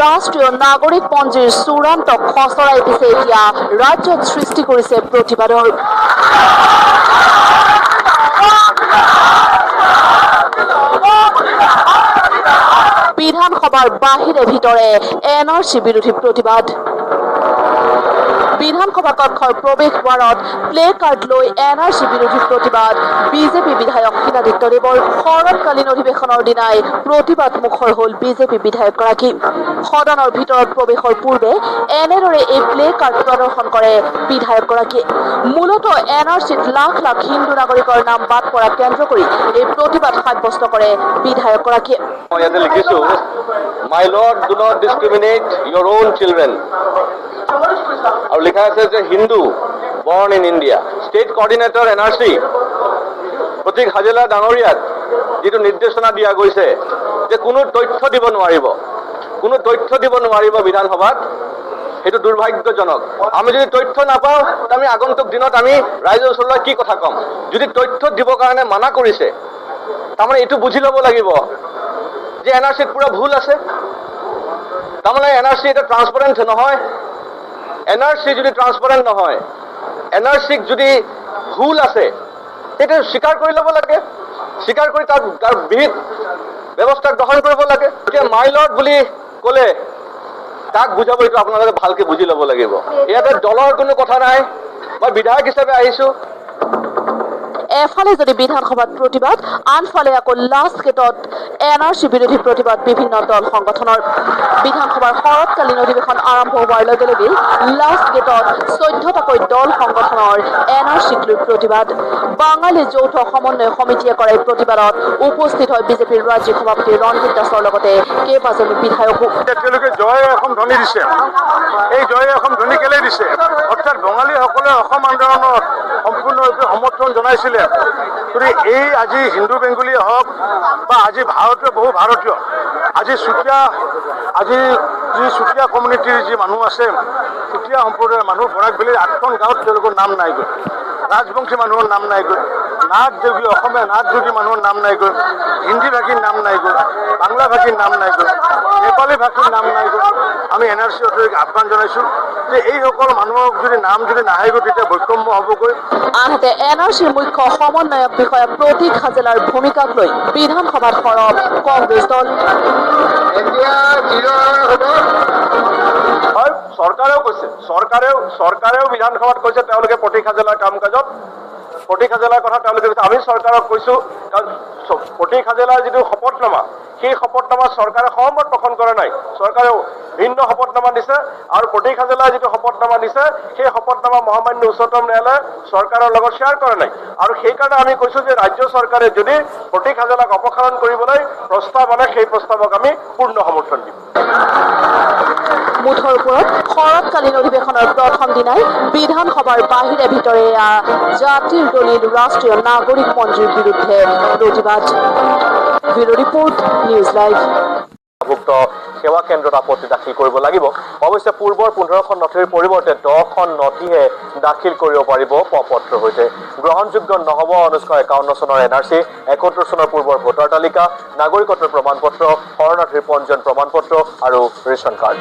ৰাষ্ট্ৰীয় নাগৰিক পঞ্জীৰ চূড়ান্ত খচৰাই দিছে এতিয়া ৰাজ্যত সৃষ্টি কৰিছে প্ৰতিবাদৰ বিধানসভাৰ বাহিৰে ভিতৰে এনআৰচি বিৰোধী প্ৰতিবাদ বিধানসভা কক্ষৰ প্ৰৱেশ দ্বাৰত প্লে কাৰ্ড লৈ এনআৰচি বিৰোধী প্ৰতিবাদ বিজেপি বিধায়ক হীনাদিত্য দেৱৰ শৰৎকালীন অধিৱেশনৰ দিনাই প্ৰতিবাদ মুখৰ হ'ল বিজেপি বিধায়কগৰাকী সদনৰ ভিতৰত প্ৰৱেশৰ পূৰ্বে এনেদৰে এই প্লে কাৰ্ড প্ৰদৰ্শন কৰে বিধায়কগৰাকীয়ে মূলতঃ এনআৰচিত লাখ লাখ হিন্দু নাগৰিকৰ নাম বাদ পৰা কেন্দ্ৰ কৰি এই প্ৰতিবাদ সাব্যস্ত কৰে বিধায়কগৰাকীয়ে ইয়াতে লিখিছো my lord do not discriminate your own children আৰু লিখা আছে যে Hindu born in India state coordinator NRC Prateek Hajela ডাঙৰীয়াক যিটো নিৰ্দেশনা দিয়া গৈছে যে কোনো তথ্য দিব নোৱাৰিব বিধানসভাত সেইটো দুৰ্ভাগ্যজনক আমি যদি তথ্য নাপাওঁ আমি আগন্তুক দিনত আমি ৰাইজৰ ওচৰলৈ কি কথা ক'ম যদি তথ্য দিবৰ কাৰণে মানা কৰিছে তাৰমানে এইটো বুজি ল'ব লাগিব যে এনআৰচিত পুৰা ভুল আছে তাৰমানে এনআৰচি এটা ট্ৰান্সপাৰেণ্ট নহয় এনআৰচি যদি ট্ৰান্সপাৰেণ্ট নহয় এনআৰচিক যদি ভুল আছে সেইটো স্বীকাৰ কৰি ল'ব লাগে স্বীকাৰ কৰি তাৰ বিহিত ব্যৱস্থা গ্ৰহণ কৰিব লাগে এতিয়া মাই লৰ্ড বুলি ক'লে তাক বুজাব এইটো আপোনালোকে ভালকৈ বুজি ল'ব লাগিব ইয়াতে দলৰ কোনো কথা নাই মই বিধায়ক হিচাপে আহিছোঁ এফালে যদি বিধানসভাত প্ৰতিবাদ আনফালে আকৌ লাষ্ট গেটত এনআৰচি বিৰোধী প্ৰতিবাদ বিভিন্ন দল সংগঠনৰ বিধানসভাৰ শৰৎকালীন অধিৱেশন আৰম্ভ হোৱাৰ লগে লগে লাষ্ট গেটত 14টাকৈ দল সংগঠনৰ এনআৰচিক লৈ প্ৰতিবাদ বাঙালী যৌথ সমন্বয় সমিতিয়ে কৰা প্ৰতিবাদত উপস্থিত হয় বিজেপিৰ ৰাজ্যিক সভাপতি ৰঞ্জিত দাসৰ লগতে কেইবাজনো বিধায়কো তেওঁলোকে জয় অসম ধ্বনি দিছে এই জয় অসম ধ্বনি কেলে দিছে অৰ্থাৎ বঙালীসকলে অসম আন্দোলনত সম্পূৰ্ণৰূপে সমৰ্থন জনাইছিলে গতিকে এই আজি হিন্দু বেংগলী হওক বা আজি ভাৰতীয় বহু ভাৰতীয় আজি যি চুতীয়া কমিউনিটিৰ যি মানুহ আছে চুতীয়া সম্প্ৰদায়ৰ মানুহ বৰাক ভেলীৰ 8খন গাঁৱত তেওঁলোকৰ নাম নাইগৈ ৰাজবংশী মানুহৰ নাম নাইগৈ নাথযোগী অসমীয়া নাথযোগী মানুহৰ নাম নাইগৈ হিন্দী ভাষীৰ নাম নাইগৈ বাংলা ভাষীৰ নাম নাইগৈ নেপালী ভাষীৰ নাম নাইগৈ আমি এনআৰচি অথৰিটিক আহ্বান জনাইছোঁ যে এইসকল মানুহক যদি নাম যদি নাহেগৈ তেতিয়া বৈষম্য হ'বগৈ আনহাতে এনআৰচিৰ মুখ্য সমন্বয়ক বিষয়া প্ৰতীক হাজেলাৰ ভূমিকাক লৈ বিধানসভাত সৰব কংগ্ৰেছ দল হয় চৰকাৰেও কৈছে চৰকাৰেও বিধানসভাত কৈছে তেওঁলোকে প্ৰতীক হাজেলাৰ কাম কাজত প্ৰতীক হাজেলাৰ কথা তেওঁলোকে কৈছে আমি চৰকাৰক কৈছোঁ কাৰণ প্ৰতীক হাজেলাৰ যিটো শপতনামা সেই শপতনামা চৰকাৰে সহমত পোষণ কৰা নাই চৰকাৰেও ভিন্ন শপতনামা দিছে আৰু প্ৰতীক হাজেলাৰ যিটো শপতনামা দিছে সেই শপতনামা মহামান্য উচ্চতম ন্যায়ালয়ে চৰকাৰৰ লগত শ্বেয়াৰ কৰা নাই আৰু সেইকাৰণে আমি কৈছোঁ যে ৰাজ্য চৰকাৰে যদি প্ৰতীক হাজেলাক অপসাৰণ কৰিবলৈ প্ৰস্তাৱ আনে সেই প্ৰস্তাৱক আমি পূৰ্ণ সমৰ্থন দিম মুঠৰ ওপৰত শৰৎকালীন অধিৱেশনৰ প্ৰথম দিনাই বিধানসভাৰ বাহিৰে ভিতৰে জাতিৰ দলিল ৰাষ্ট্ৰীয় নাগৰিক পঞ্জীৰ বিৰুদ্ধে প্ৰতিবাদ ব্যুৰো ৰিপৰ্ট নিউজ লাইভ ভুক্ত সেৱা কেন্দ্ৰত আপত্তি দাখিল কৰিব লাগিব অৱশ্যে পূৰ্বৰ 15খন নথিৰ পৰিৱৰ্তে 10খন নথিহে দাখিল কৰিব পাৰিব পত্ৰৰ সৈতে গ্ৰহণযোগ্য নহ'ব 1951 চনৰ এনআৰচি 71 চনৰ পূৰ্বৰ ভোটাৰ তালিকা নাগৰিকত্বৰ প্ৰমাণপত্ৰ শৰণাৰ্থীৰ পঞ্জীয়ন প্ৰমাণপত্ৰ আৰু ৰেচন কাৰ্ড